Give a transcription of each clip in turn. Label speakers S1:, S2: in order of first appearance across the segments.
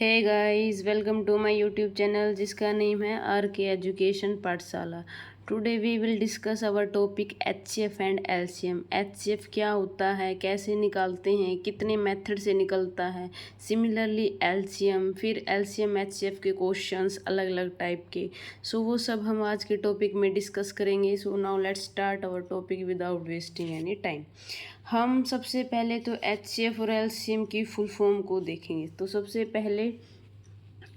S1: Hey guys, welcome to my YouTube channel जिसका name है R K education Pathshala. Today we will discuss our topic HCF and LCM. HCF क्या होता है, कैसे निकालते हैं, कितने मेथड से निकलता है। सिमिलरली एलसीएम, फिर एलसीएम एचसीएफ के क्वेश्चंस अलग अलग टाइप के। सो वो सब हम आज के टॉपिक में डिस्कस करेंगे। So now let's start our topic without wasting any time. हम सबसे पहले तो एचसीएफ और एलसीएम की फुल फॉर्म को देखेंगे। तो सबसे पहले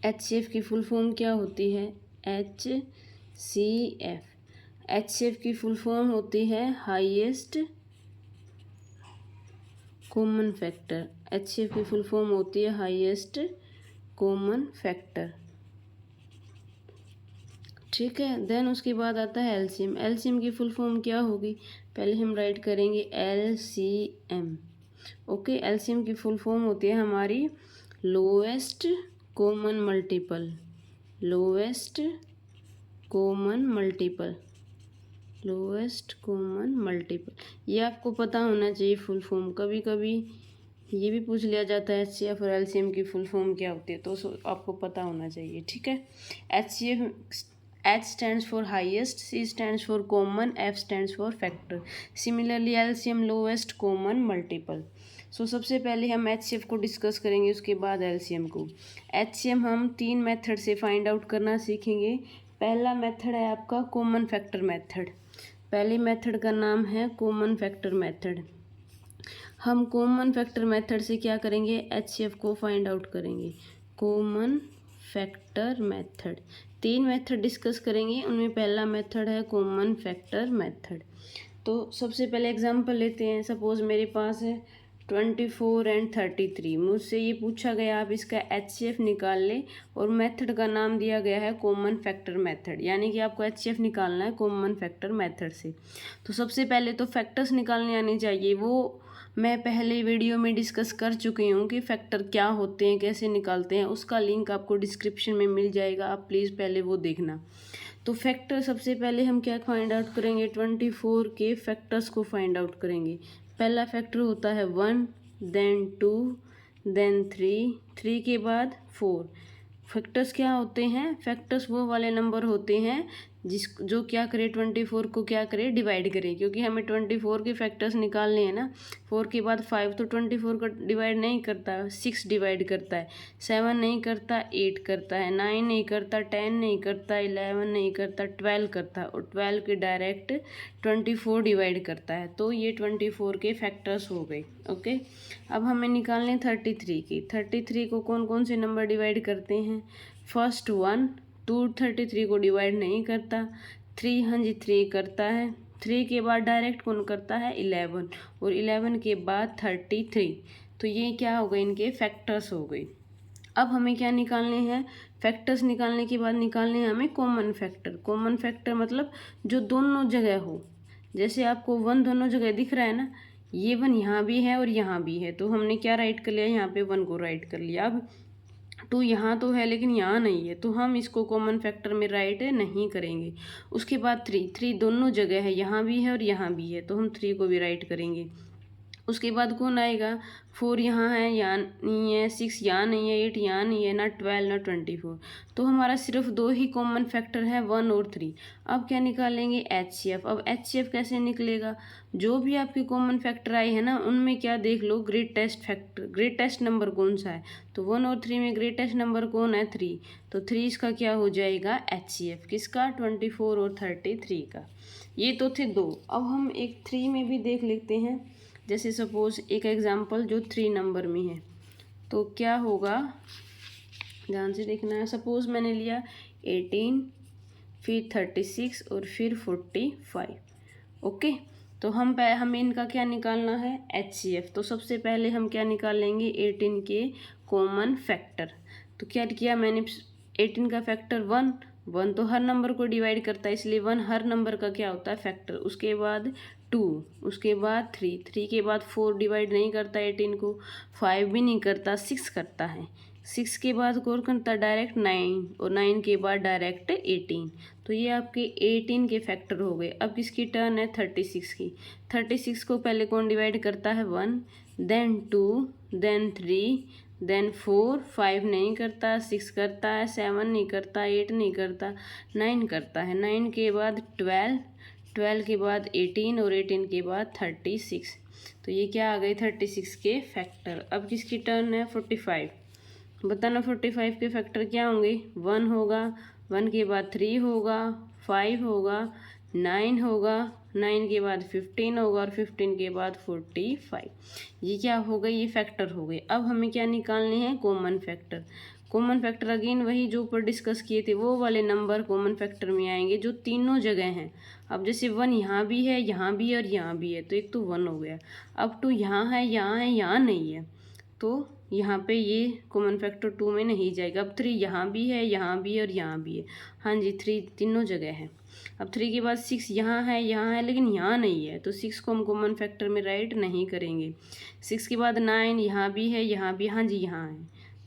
S1: एचसीएफ की फुल फॉर्म क्या होती है? एचसीएफ की फुल फॉर्म होती है हाईएस्ट कॉमन फैक्टर। एचसीएफ की फुल फॉर्म होती है हाईएस्ट कॉमन फैक्टर, ठीक है। देन उसके बाद आता है एलसीएम। एलसीएम की फुल फॉर्म क्या होगी? पहले हम राइट करेंगे एलसीएम। ओके, एलसीएम की फुल फॉर्म होती है हमारी lowest common multiple. Lowest common multiple, lowest common multiple. ये आपको पता होना चाहिए फुल फॉर्म। कभी कभी ये भी पूछ लिया जाता है एचसीएफ और एलसीएम की फुल फॉर्म क्या होती है, तो आपको पता होना चाहिए, ठीक है। HCF, H stands for highest, C stands for common, F stands for factor. Similarly LCM lowest common multiple. सो सबसे पहले हम HCF को डिस्कस करेंगे, उसके बाद LCM को। HCM हम 3 मेथड से फाइंड आउट करना सीखेंगे। पहला मेथड है आपका कॉमन फैक्टर मेथड। पहले मेथड का नाम है कॉमन फैक्टर मेथड। हम कॉमन फैक्टर मेथड से क्या करेंगे? HCF को फाइंड आउट करेंगे। Common factor method 3 method discuss करेंगे, उनमें पहला मेथड है कॉमन फैक्टर मेथड। तो सबसे पहले एग्जांपल लेते हैं। सपोज मेरे पास है 24 एंड 33। मुझसे ये पूछा गया आप इसका एचसीएफ निकाल ले, और मेथड का नाम दिया गया है कॉमन फैक्टर मेथड, यानी कि आपको एचसीएफ निकालना है कॉमन फैक्टर मेथड से। तो सबसे पहले तो फैक्टर्स निकालने आने चाहिए। वो मैं पहले वीडियो में डिस्कस कर चुकी हूँ कि फैक्टर क्या होते हैं, कैसे निकालते हैं। उसका लिंक आपको डिस्क्रिप्शन में मिल जाएगा, आप प्लीज़ पहले वो देखना। तो फैक्टर सबसे पहले हम क्या फाइंड आउट करेंगे? 24 के फैक्टर्स को फाइंड आउट करेंगे। पहला फैक्टर होता है 1, देन 2, देन 3, 3 के बाद 4। फैक्टर्स क्या होते हैं? फैक्टर्स वो वाले नंबर होते हैं जो क्या करे, 24 को क्या करे, डिवाइड करे। क्योंकि हमें 24 के फैक्टर्स निकालने हैं ना। 4 के बाद 5 तो 24 को डिवाइड नहीं करता, 6 डिवाइड करता है, 7 नहीं करता, 8 करता है, 9 नहीं करता, 10 नहीं करता, 11 नहीं करता, 12 करता है, और 12 के डायरेक्ट 24 डिवाइड करता है। तो ये 24 के फैक्टर्स हो गए। ओके, अब हमें निकालने 33 की। 33 को कौन कौन से नंबर डिवाइड करते हैं? फर्स्ट 1, 2 33 को डिवाइड नहीं करता। 3, हाँ जी 3 करता है। 3 के बाद डायरेक्ट कौन करता है? 11, और 11 के बाद 33। तो ये क्या हो गए? इनके फैक्टर्स हो गए। अब हमें क्या निकालने हैं? फैक्टर्स निकालने के बाद निकालने हैं हमें कॉमन फैक्टर। कॉमन फैक्टर मतलब जो दोनों जगह हो। जैसे आपको 1 दोनों जगह दिख रहा है ना, ये 1 यहाँ भी है और यहाँ भी है, तो हमने क्या राइट कर लिया? यहाँ पे 1 को राइट कर लिया। अब 2 यहाँ तो है लेकिन यहाँ नहीं है, तो हम इसको कॉमन फैक्टर में राइट नहीं करेंगे। उसके बाद 3 दोनों जगह है, यहाँ भी है और यहाँ भी है, तो हम 3 को भी राइट करेंगे। उसके बाद कौन आएगा? 4 यहाँ है, यहाँ नहीं है, 6 यहाँ नहीं है, 8 यहाँ नहीं है, ना 12 ना 24। तो हमारा सिर्फ 2 ही कॉमन फैक्टर है, 1 और 3। अब क्या निकालेंगे? एचसीएफ। अब एचसीएफ कैसे निकलेगा? जो भी आपके कॉमन फैक्टर आए हैं ना, उनमें क्या देख लो, ग्रेटेस्ट फैक्टर, ग्रेटेस्ट नंबर कौन सा है। तो 1 और 3 में ग्रेटेस्ट नंबर कौन है? 3। तो 3 इसका क्या हो जाएगा? एचसीएफ। किसका? 24 और 33 का। ये तो थे 2। अब हम एक 3 में भी देख लेते हैं। जैसे सपोज एक एग्जांपल जो 3 नंबर में है, तो क्या होगा, ध्यान से देखना है। सपोज मैंने लिया 18, फिर 36 और फिर 45। ओके, तो हमें इनका क्या निकालना है? एचसीएफ। तो सबसे पहले हम क्या निकालेंगे? 18 के कॉमन फैक्टर। तो क्या किया मैंने? 18 का फैक्टर 1, 1 तो हर नंबर को डिवाइड करता है, इसलिए 1 हर नंबर का क्या होता है? फैक्टर। उसके बाद 2, उसके बाद 3, 3 के बाद 4 डिवाइड नहीं करता 18 को, 5 भी नहीं करता, 6 करता है, 6 के बाद कौन करता? डायरेक्ट 9, और 9 के बाद डायरेक्ट 18। तो ये आपके 18 के फैक्टर हो गए। अब किसकी टर्न है? 36 की। 36 को पहले कौन डिवाइड करता है? 1, देन 2, देन 3, देन 4, 5 नहीं करता, 6 करता है, 7 नहीं करता, 8 नहीं करता, 9 करता है, 9 के बाद 12, 12 के बाद 18 और 18 के बाद 36। तो ये क्या आ गई 36 के फैक्टर। अब किसकी टर्न है 45। बताना 45 के फैक्टर क्या होंगे। 1 होगा, 1 के बाद 3 होगा, 5 होगा, 9 होगा, 9 के बाद 15 होगा और 15 के बाद 45। ये क्या हो गई, ये फैक्टर हो गए। अब हमें क्या निकालने हैं, common factor. Common factor again वही जो ऊपर डिस्कस किए थे वो वाले नंबर कॉमन फैक्टर में आएंगे जो तीनों जगह हैं। अब जैसे 1 यहाँ भी है, यहाँ भी है और यहाँ भी है, तो एक तो 1 हो गया। अब 2 यहाँ है, यहाँ है, यहाँ नहीं है, तो यहाँ पे ये कॉमन फैक्टर 2 में नहीं जाएगा। अब 3 यहाँ भी है, यहाँ भी है और यहाँ भी है, हाँ जी 3 तीनों जगह है। अब 3 के बाद 6 यहाँ है लेकिन यहाँ नहीं है, तो 6 को हम कॉमन फैक्टर में राइट नहीं करेंगे। 6 के बाद 9 यहाँ भी है, यहाँ भी, हाँ जी यहाँ है,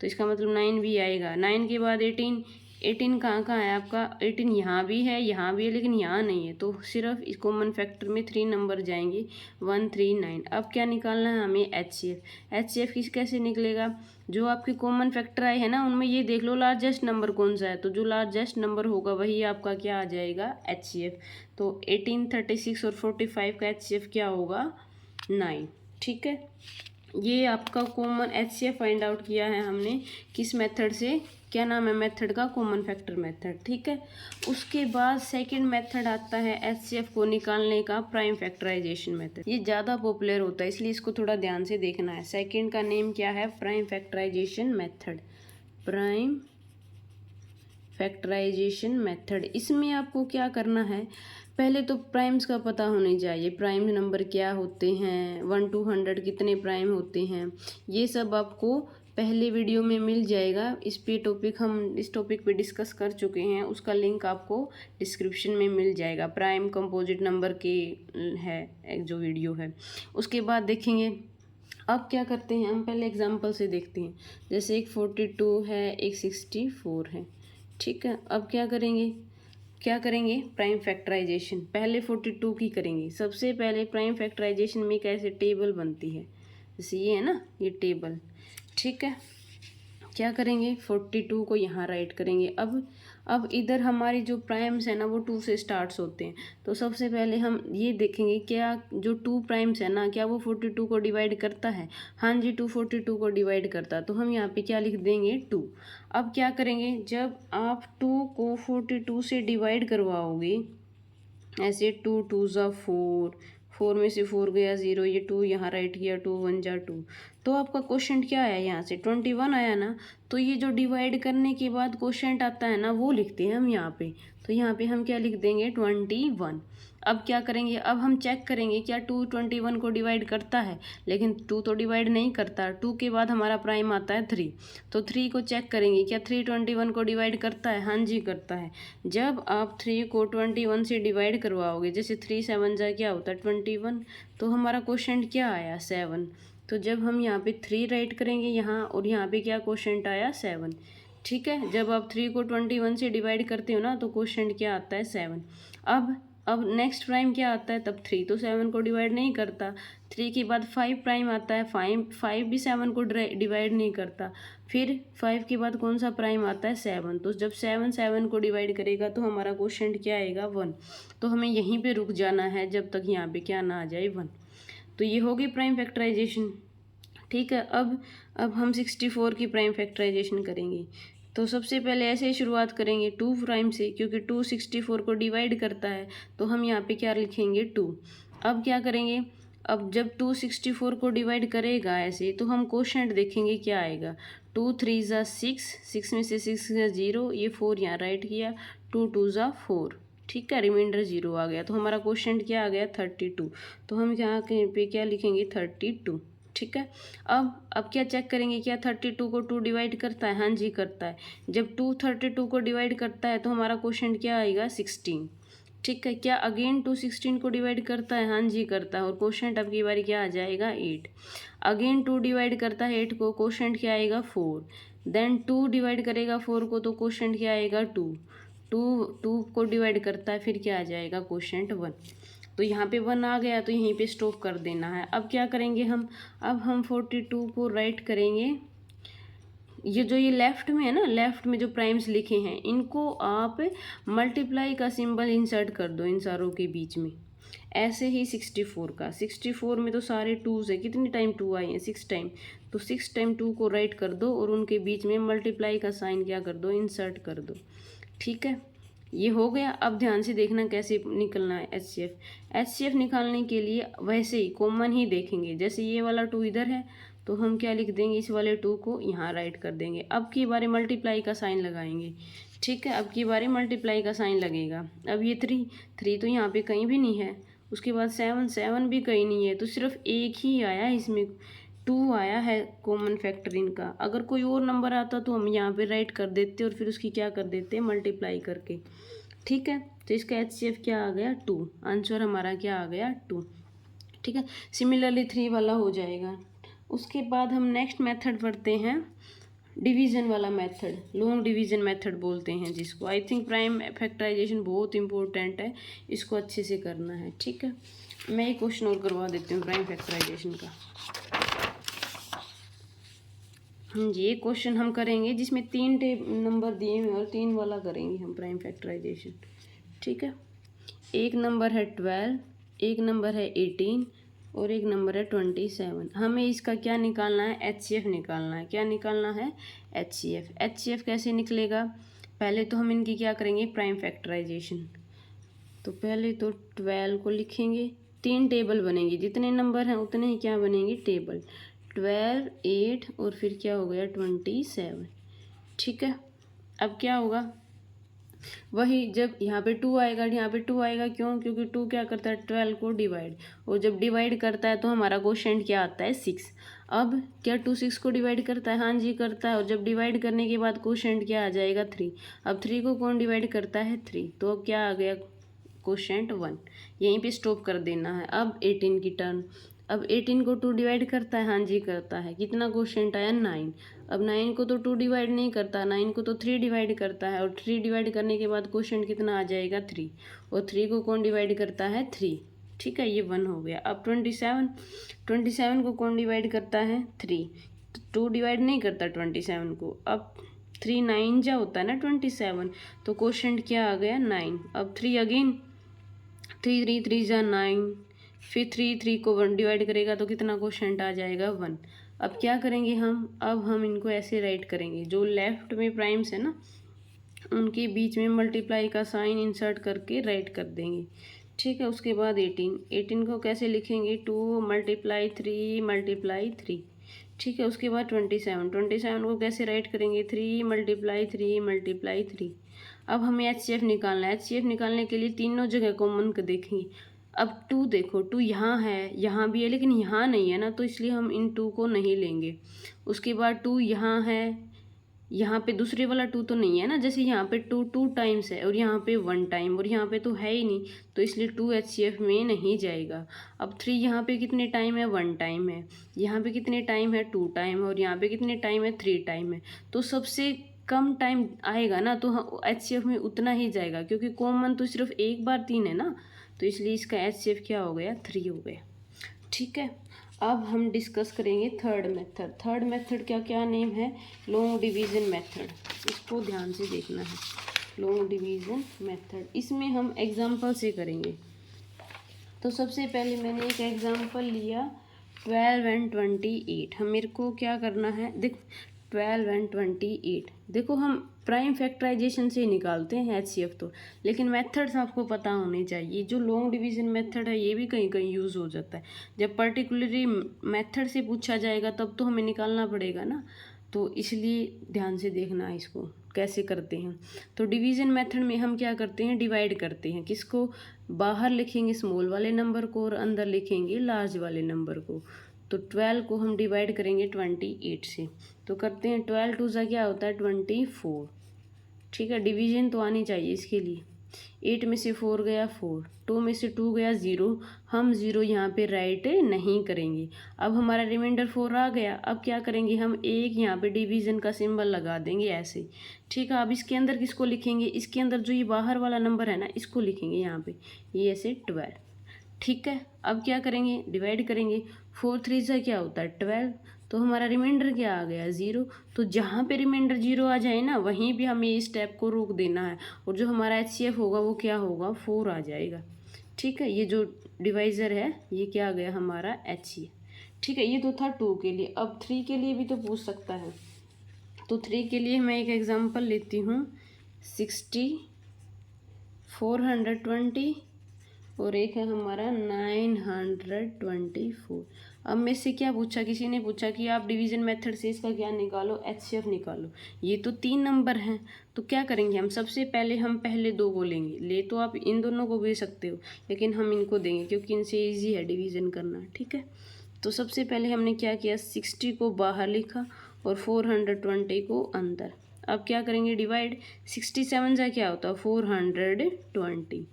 S1: तो इसका मतलब 9 भी आएगा। 9 के बाद 18, 18 कहाँ है आपका, 18 यहाँ भी है, यहाँ भी है लेकिन यहाँ नहीं है, तो सिर्फ इस कॉमन फैक्टर में 3 नंबर जाएंगे, 1, 3, 9। अब क्या निकालना है हमें, HCF। HCF किस कैसे निकलेगा, जो आपके कॉमन फैक्टर आए हैं ना उनमें ये देख लो लार्जेस्ट नंबर कौन सा है, तो जो लार्जेस्ट नंबर होगा वही आपका क्या आ जाएगा, HCF। तो 18, 36 और 45 का HCF क्या होगा, 9। ठीक है, ये आपका कॉमन HCF फाइंड आउट किया है हमने किस मेथड से, क्या नाम है मेथड का, कॉमन फैक्टर मेथड। ठीक है, उसके बाद सेकंड मेथड आता है HCF को निकालने का, प्राइम फैक्टराइजेशन मेथड। ये ज़्यादा पॉपुलर होता है इसलिए इसको थोड़ा ध्यान से देखना है। सेकंड का नेम क्या है, prime factorisation method. Prime factorisation method. इसमें आपको क्या करना है, पहले तो प्राइम्स का पता होनी चाहिए, प्राइम नंबर क्या होते हैं, 1 to 100 कितने प्राइम होते हैं, ये सब आपको पहले वीडियो में मिल जाएगा। इस टॉपिक पे डिस्कस कर चुके हैं, उसका लिंक आपको डिस्क्रिप्शन में मिल जाएगा। प्राइम कंपोजिट नंबर के है एक जो वीडियो है, उसके बाद देखेंगे। अब क्या करते हैं हम, पहले एग्जांपल से देखते हैं। जैसे एक 42 है, एक 64 है, ठीक है। अब क्या करेंगे प्राइम फैक्टराइजेशन। पहले 42 की करेंगे। सबसे पहले प्राइम फैक्टराइजेशन में कैसे टेबल बनती है, जैसे ये है ना, ये टेबल, ठीक है। क्या करेंगे, 42 को यहाँ राइट करेंगे। अब इधर हमारी जो प्राइम्स है ना वो 2 से स्टार्ट्स होते हैं, तो सबसे पहले हम ये देखेंगे क्या जो 2 प्राइम्स है ना, क्या वो 42 को डिवाइड करता है। हाँ जी, 2 42 को डिवाइड करता है, तो हम यहाँ पे क्या लिख देंगे, 2। अब क्या करेंगे, जब आप 2 को 42 से डिवाइड करवाओगे, ऐसे 2 2 ज़ा 4, 4 में से 4 गया 0, ये 2 यहाँ राइट किया, 2 1 जा 2, तो आपका क्वेश्चन क्या आया, यहाँ से 21 आया ना। तो ये जो डिवाइड करने के बाद क्वेश्चन आता है ना वो लिखते हैं हम यहाँ पे, तो यहाँ पे हम क्या लिख देंगे, 21। अब क्या करेंगे, अब हम चेक करेंगे क्या 2 21 को डिवाइड करता है, लेकिन 2 तो डिवाइड नहीं करता। 2 के बाद हमारा प्राइम आता है 3, तो 3 को चेक करेंगे क्या 3 21 को डिवाइड करता है। हाँ जी करता है। जब आप 3 को 21 से डिवाइड करवाओगे, जैसे 3 7 जा क्या होता है 21, तो हमारा क्वेश्चन क्या आया, 7। तो जब हम यहाँ पे 3 राइट करेंगे यहाँ, और यहाँ पे क्या क्वेश्चन आया, 7। ठीक है, जब आप 3 को 21 से डिवाइड करते हो ना तो क्वेश्चन क्या आता है, 7। अब नेक्स्ट प्राइम क्या आता है, तब 3 तो 7 को डिवाइड नहीं करता। 3 के बाद 5 प्राइम आता है, 5 भी 7 को डिवाइड नहीं करता। फिर 5 के बाद कौन सा प्राइम आता है, 7। तो जब 7 को डिवाइड करेगा तो हमारा क्वेश्चन क्या आएगा, 1। तो हमें यहीं पे रुक जाना है जब तक यहाँ पे क्या ना आ जाए, 1। तो ये होगी प्राइम फैक्टराइजेशन। ठीक है, अब हम 64 की प्राइम फैक्टराइजेशन करेंगे। तो सबसे पहले ऐसे ही शुरुआत करेंगे 2 प्राइम से, क्योंकि 2 64 को डिवाइड करता है, तो हम यहाँ पे क्या लिखेंगे, 2। अब क्या करेंगे, अब जब 2 64 को डिवाइड करेगा ऐसे, तो हम कोशेंट देखेंगे क्या आएगा। 2 3 ज़ा 6, 6 में से 6 ज़ा 0, ये 4 यहाँ राइट किया, 2 2 ज़ा 4, ठीक है, रिमाइंडर 0 आ गया, तो हमारा क्वेश्चन क्या आ गया, 32। तो हम यहाँ पे क्या लिखेंगे, 32। ठीक है, अब क्या चेक करेंगे, क्या 32 को 2 डिवाइड करता है। हाँ जी करता है। जब 2 32 को डिवाइड करता है तो हमारा क्वेश्चन क्या आएगा, 16। ठीक है, क्या अगेन 2 16 को डिवाइड करता है। हाँ जी करता है, और क्वेश्चन अब की बारी क्या आ जाएगा, 8। अगेन 2 डिवाइड करता है 8 को, क्वेश्चन क्या आएगा, 4। देन 2 डिवाइड करेगा 4 को, तो क्वेश्चन क्या आएगा, 2 को डिवाइड करता है, फिर क्या आ जाएगा, क्वेश्चन 1। तो यहाँ पे 1 आ गया, तो यहीं पे स्टॉप कर देना है। अब क्या करेंगे हम, अब हम 42 को राइट करेंगे ये जो ये लेफ्ट में है ना, लेफ्ट में जो प्राइम्स लिखे हैं इनको आप मल्टीप्लाई का सिंबल इंसर्ट कर दो इन सारों के बीच में। ऐसे ही 64 का, 64 में तो सारे टूज है, कितनी टाइम टू आई हैं, 6 टाइम, तो 6 टाइम 2 को राइट कर दो और उनके बीच में मल्टीप्लाई का साइन क्या कर दो, इंसर्ट कर दो। ठीक है, ये हो गया। अब ध्यान से देखना कैसे निकलना है HCF। HCF निकालने के लिए वैसे ही कॉमन ही देखेंगे, जैसे ये वाला 2 इधर है तो हम क्या लिख देंगे, इस वाले 2 को यहाँ राइट कर देंगे। अब की बारी मल्टीप्लाई का साइन लगाएंगे। ठीक है, अब की बारी मल्टीप्लाई का साइन लगेगा। अब ये 3 तो यहाँ पे कहीं भी नहीं है, उसके बाद 7 भी कहीं नहीं है, तो सिर्फ एक ही आया इसमें, 2 आया है कॉमन फैक्टर इनका। अगर कोई और नंबर आता तो हम यहाँ पे राइट कर देते और फिर उसकी क्या कर देते, मल्टीप्लाई करके। ठीक है, तो इसका HCF क्या आ गया, 2। आंसर हमारा क्या आ गया, 2। ठीक है, सिमिलरली 3 वाला हो जाएगा। उसके बाद हम नेक्स्ट मेथड पढ़ते हैं, डिवीजन वाला मेथड, लॉन्ग डिवीजन मेथड बोलते हैं जिसको। आई थिंक प्राइम फैक्टराइजेशन बहुत इंपॉर्टेंट है, इसको अच्छे से करना है। ठीक है, मैं एक क्वेश्चन और करवा देती हूँ प्राइम फैक्टराइजेशन का। हाँ जी, एक क्वेश्चन हम करेंगे जिसमें 3 नंबर दिए हुए और 3 वाला करेंगे हम प्राइम फैक्टराइजेशन। ठीक है, एक नंबर है 12, एक नंबर है 18 और एक नंबर है 27। हमें इसका क्या निकालना है, HCF निकालना है। क्या निकालना है, HCF। HCF कैसे निकलेगा, पहले तो हम इनकी क्या करेंगे, प्राइम फैक्टराइजेशन। तो पहले तो 12 को लिखेंगे, 3 टेबल बनेंगे, जितने नंबर हैं उतने ही क्या बनेंगे, टेबल। 12, 8 और फिर क्या हो गया, 27। ठीक है, अब क्या होगा, वही जब यहाँ पे 2 आएगा, यहाँ पे 2 आएगा, क्यों, क्योंकि 2 क्या करता है, 12 को डिवाइड, और जब डिवाइड करता है तो हमारा क्वोशेंट क्या आता है, 6। अब क्या 2 6 को डिवाइड करता है, हाँ जी करता है, और जब डिवाइड करने के बाद क्वोशेंट क्या आ जाएगा, 3। अब 3 को कौन डिवाइड करता है, 3, तो अब क्या आ गया, क्वोशेंट 1। यहीं पे स्टॉप कर देना है। अब 18 की टर्न, अब 18 को 2 डिवाइड करता है, हाँ जी करता है, कितना क्वोशेंट आया, 9। अब 9 को तो 2 डिवाइड नहीं करता, 9 को तो 3 डिवाइड करता है, और 3 डिवाइड करने के बाद क्वोशेंट कितना आ जाएगा, 3, और 3 को कौन डिवाइड करता है, 3। ठीक है, ये 1 हो गया। अब 27 को कौन डिवाइड करता है, 3, तो 2 डिवाइड नहीं करता 27 को। अब 3 9 जा होता है ना 27, तो क्वोशेंट क्या आ गया, 9। अब 3 अगेन, 3 3 जा 9, फिर 3 को 1 डिवाइड करेगा तो कितना क्वोशेंट आ जाएगा, 1। अब क्या करेंगे हम, अब हम इनको ऐसे राइट करेंगे, जो लेफ्ट में प्राइम्स है ना उनके बीच में मल्टीप्लाई का साइन इंसर्ट करके राइट कर देंगे। ठीक है, उसके बाद 18 को कैसे लिखेंगे, 2 × 3 × 3। ठीक है, उसके बाद 27 को कैसे राइट करेंगे, 3 × 3 × 3। अब हमें HCF निकालना है। HCF निकालने के लिए तीनों जगह कॉमन को देखेंगे। अब 2 देखो, 2 यहाँ है, यहाँ भी है, लेकिन यहाँ नहीं है ना, तो इसलिए हम इन 2 को नहीं लेंगे। उसके बाद 2 यहाँ है, यहाँ पे दूसरे वाला 2 तो नहीं है ना, जैसे यहाँ पे 2 टाइम्स है और यहाँ पे 1 टाइम, और यहाँ पे तो है ही नहीं, तो इसलिए 2 HCF में नहीं जाएगा। अब 3 यहाँ पे कितने टाइम है, 1 टाइम है, यहाँ पे कितने टाइम है, 2 टाइम है, और यहाँ पे कितने टाइम है, 3 टाइम है, तो सबसे कम टाइम आएगा ना, तो HCF में उतना ही जाएगा, क्योंकि कॉमन तो सिर्फ एक बार 3 है ना, तो इसलिए इसका HCF क्या हो गया, 3 हो गया। ठीक है, अब हम डिस्कस करेंगे थर्ड मेथड का क्या नेम है, लॉन्ग डिवीज़न मेथड। इसको ध्यान से देखना है, लॉन्ग डिवीज़न मेथड। इसमें हम एग्जांपल से करेंगे। तो सबसे पहले मैंने एक एग्जांपल लिया, 12 और 28। हम मेरे को क्या करना है, देख 12 और 28, देखो हम प्राइम फैक्टराइजेशन से निकालते हैं HCF तो, लेकिन मेथड्स आपको पता होने चाहिए। जो लॉन्ग डिवीज़न मेथड है ये भी कहीं कहीं यूज़ हो जाता है, जब पर्टिकुलरली मेथड से पूछा जाएगा तब तो हमें निकालना पड़ेगा ना, तो इसलिए ध्यान से देखना है इसको कैसे करते हैं। तो डिवीज़न मेथड में हम क्या करते हैं, डिवाइड करते हैं, किसको, बाहर लिखेंगे स्मॉल वाले नंबर को और अंदर लिखेंगे लार्ज वाले नंबर को। तो 12 को हम डिवाइड करेंगे 28 से, तो करते हैं 12 2 सा क्या होता है, 24। ठीक है, डिवीजन तो आनी चाहिए इसके लिए। 8 में से 4 गया 4, 2 में से 2 गया 0, हम 0 यहाँ पे राइट नहीं करेंगे। अब हमारा रिमाइंडर 4 आ गया, अब क्या करेंगे हम, एक यहाँ पे डिवीज़न का सिंबल लगा देंगे ऐसे। ठीक है, अब इसके अंदर किसको लिखेंगे, इसके अंदर जो ये बाहर वाला नंबर है ना इसको लिखेंगे यहाँ पे, ये ऐसे 12। ठीक है, अब क्या करेंगे, डिवाइड करेंगे, 4 3 से क्या होता है 12, तो हमारा रिमाइंडर क्या आ गया 0। तो जहाँ पे रिमाइंडर 0 आ जाए ना वहीं भी हमें इस स्टेप को रोक देना है, और जो हमारा HCF होगा वो क्या होगा 4 आ जाएगा। ठीक है, ये जो डिवाइज़र है ये क्या आ गया हमारा HCF। ठीक है, ये तो था 2 के लिए। अब 3 के लिए भी तो पूछ सकता है, तो 3 के लिए मैं एक एग्जांपल लेती हूँ 60, 420 और एक है हमारा 924। अब में से क्या पूछा, किसी ने पूछा कि आप डिवीज़न मेथड से इसका क्या निकालो, HCF निकालो। ये तो 3 नंबर हैं, तो क्या करेंगे हम, सबसे पहले हम पहले 2 को लेंगे। ले तो आप इन दोनों को भी सकते हो, लेकिन हम इनको देंगे क्योंकि इनसे ईजी है डिवीज़न करना। ठीक है, तो सबसे पहले हमने क्या किया, 60 को बाहर लिखा और 420 को अंदर। अब क्या करेंगे, डिवाइड। 67 का क्या होता है 420,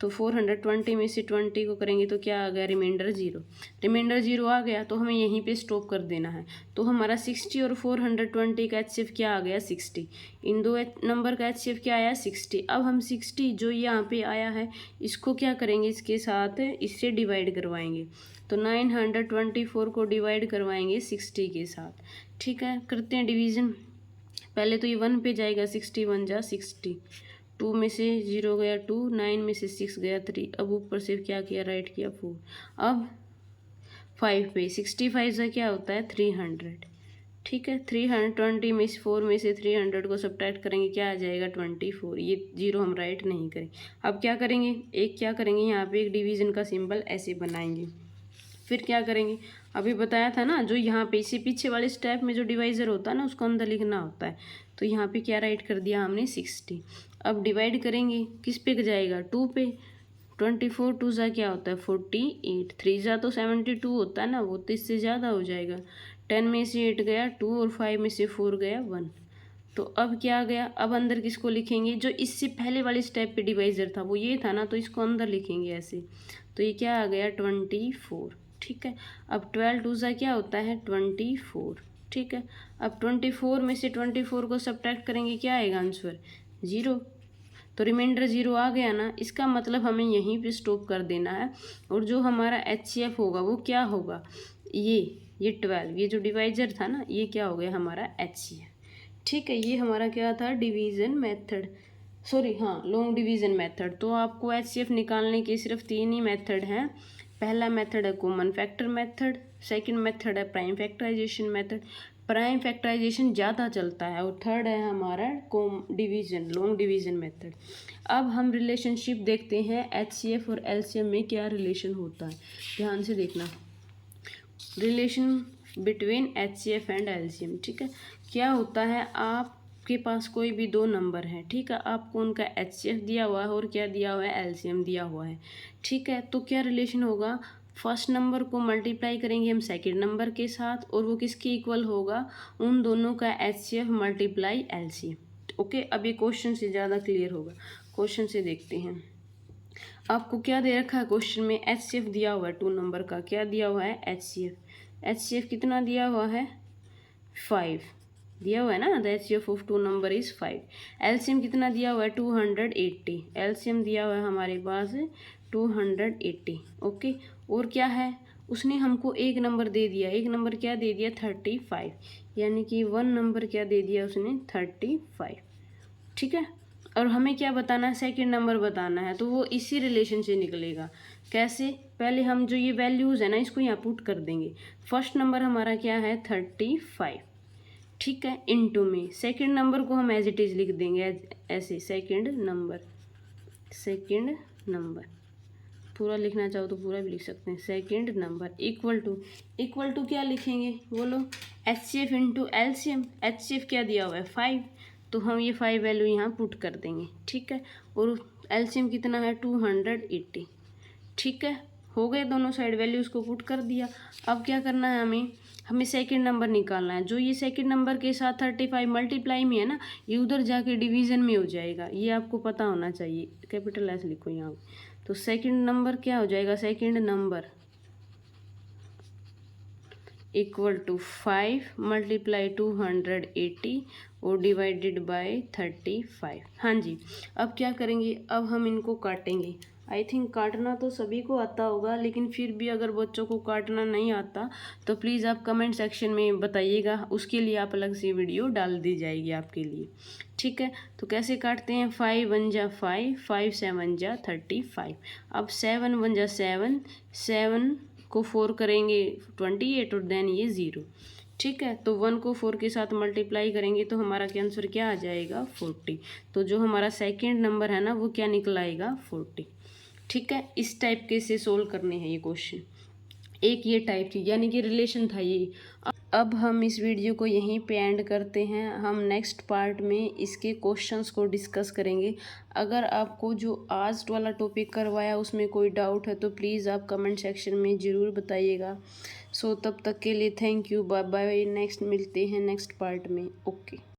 S1: तो 420 में से 20 को करेंगे तो क्या आ गया, रिमाइंडर 0। रिमाइंडर 0 आ गया तो हमें यहीं पे स्टॉप कर देना है। तो हमारा 60 और 420 का HCF क्या आ गया 60। इन दो नंबर का HCF क्या आया 60। अब हम 60 जो यहाँ पे आया है इसको क्या करेंगे, इसके साथ इससे डिवाइड करवाएंगे। तो 924 को डिवाइड करवाएंगे 60 के साथ। ठीक है, करते हैं डिवीज़न। पहले तो ये 1 पे जाएगा, 61 जा 60, 2 में से 0 गया 2, 9 में से 6 गया 3। अब ऊपर से क्या किया, राइट किया 4। अब 5 पे 65 से क्या होता है 300। ठीक है, 320 में से 4 में से 300 को सब्ट्रैक्ट करेंगे क्या आ जाएगा 24। ये 0 हम राइट नहीं करें। अब क्या करेंगे, एक क्या करेंगे यहाँ पे एक डिवीज़न का सिंबल ऐसे बनाएंगे। फिर क्या करेंगे, अभी बताया था ना जो यहाँ पे इसी पीछे वाले स्टेप में जो डिवाइज़र होता है ना उसको अंदर लिखना होता है। तो यहाँ पे क्या राइट कर दिया हमने 60। अब डिवाइड करेंगे, किस पे जाएगा 2 पे। 24 2 ज़ा क्या होता है 48, 3 ज़ा तो 72 होता है ना, वो तो इससे ज़्यादा हो जाएगा। 10 में से 8 गया 2 और 5 में से 4 गया 1। तो अब क्या आ गया, अब अंदर किसको लिखेंगे, जो इससे पहले वाले स्टेप पे डिवाइज़र था वो ये था ना, तो इसको अंदर लिखेंगे ऐसे। तो ये क्या आ गया 24। ठीक है, अब 12 2 ज़ा क्या होता है 24। ठीक है, अब 24 में से 24 को सब्ट्रैक्ट करेंगे क्या आएगा आंसर 0। तो रिमाइंडर 0 आ गया ना, इसका मतलब हमें यहीं पे स्टॉप कर देना है। और जो हमारा HCF होगा वो क्या होगा, ये 12, ये जो डिवाइजर था ना ये क्या हो गया हमारा HCF। ठीक है, ये हमारा क्या था डिवीज़न मेथड, सॉरी हाँ लॉन्ग डिवीज़न मेथड। तो आपको HCF निकालने के सिर्फ 3 ही मेथड हैं। पहला मेथड है common factor method, second method है prime factorisation method. Prime factorization ज़्यादा चलता है, और थर्ड है हमारा डिवीज़न लॉन्ग डिवीज़न मेथड। अब हम रिलेशनशिप देखते हैं HCF और LCM में क्या रिलेशन होता है, ध्यान से देखना। Relation between HCF and LCM। ठीक है, क्या होता है, आपके पास कोई भी 2 नंबर हैं। ठीक है, आपको उनका HCF दिया हुआ है और क्या दिया हुआ है LCM दिया हुआ है। ठीक है, तो क्या रिलेशन होगा, फर्स्ट नंबर को मल्टीप्लाई करेंगे हम सेकंड नंबर के साथ, और वो किसके इक्वल होगा, उन दोनों का HCF मल्टीप्लाई LCM। ओके, अब ये क्वेश्चन से ज़्यादा क्लियर होगा। क्वेश्चन से देखते हैं, आपको क्या दे रखा है क्वेश्चन में, HCF दिया हुआ है 2 नंबर का, क्या दिया हुआ है HCF कितना दिया हुआ है 5 दिया हुआ है ना, the HCF of 2 number is 5। LCM कितना दिया हुआ है 280, LCM दिया हुआ है हमारे पास 280। ओके, और क्या है, उसने हमको एक नंबर दे दिया, एक नंबर क्या दे दिया 35, यानी कि 1 नंबर क्या दे दिया उसने 35। ठीक है, और हमें क्या बताना है, सेकंड नंबर बताना है, तो वो इसी रिलेशन से निकलेगा। कैसे, पहले हम जो ये वैल्यूज़ है ना इसको यहाँ पुट कर देंगे। फर्स्ट नंबर हमारा क्या है 35। ठीक है, इनटू में सेकंड नंबर को हम एज इट इज़ लिख देंगे ऐसे, सेकंड नंबर पूरा लिखना चाहो तो पूरा भी लिख सकते हैं। सेकंड नंबर इक्वल टू क्या लिखेंगे बोलो, HCF इंटू LCM। HCF क्या दिया हुआ है 5, तो हम ये 5 वैल्यू यहाँ पुट कर देंगे। ठीक है, और LCM कितना है 280। ठीक है, हो गए दोनों साइड वैल्यूज़ को पुट कर दिया। अब क्या करना है, हमें सेकंड नंबर निकालना है। जो ये सेकंड नंबर के साथ 35 मल्टीप्लाई में है ना, ये उधर जाके डिवीज़न में हो जाएगा, ये आपको पता होना चाहिए। कैपिटल S लिखो यहाँ, तो सेकंड नंबर क्या हो जाएगा, second number equal to 5 multiply 280 और डिवाइडेड बाय 35। हाँ जी, अब क्या करेंगे, अब हम इनको काटेंगे। आई थिंक काटना तो सभी को आता होगा, लेकिन फिर भी अगर बच्चों को काटना नहीं आता तो प्लीज़ आप कमेंट सेक्शन में बताइएगा, उसके लिए आप अलग से वीडियो डाल दी जाएगी आपके लिए। ठीक है, तो कैसे काटते हैं? 5 1 जा 5, 5 7 जा 35। अब 7 1 जा 7, 7 को 4 करेंगे 28 और देन ये 0। ठीक है, तो 1 को 4 के साथ मल्टीप्लाई करेंगे तो हमारा क्या आंसर क्या आ जाएगा? 40। तो जो हमारा सेकेंड नंबर है ना वो क्या निकल आएगा? 40। ठीक है, इस टाइप के से सोल्व करने हैं ये क्वेश्चन। एक ये टाइप थी, यानी कि रिलेशन था ये। अब हम इस वीडियो को यहीं पे एंड करते हैं। हम नेक्स्ट पार्ट में इसके क्वेश्चंस को डिस्कस करेंगे। अगर आपको जो आज वाला टॉपिक करवाया उसमें कोई डाउट है तो प्लीज़ आप कमेंट सेक्शन में ज़रूर बताइएगा। सो तब तक के लिए thank you, bye bye. Next मिलते हैं नेक्स्ट पार्ट में। ओके।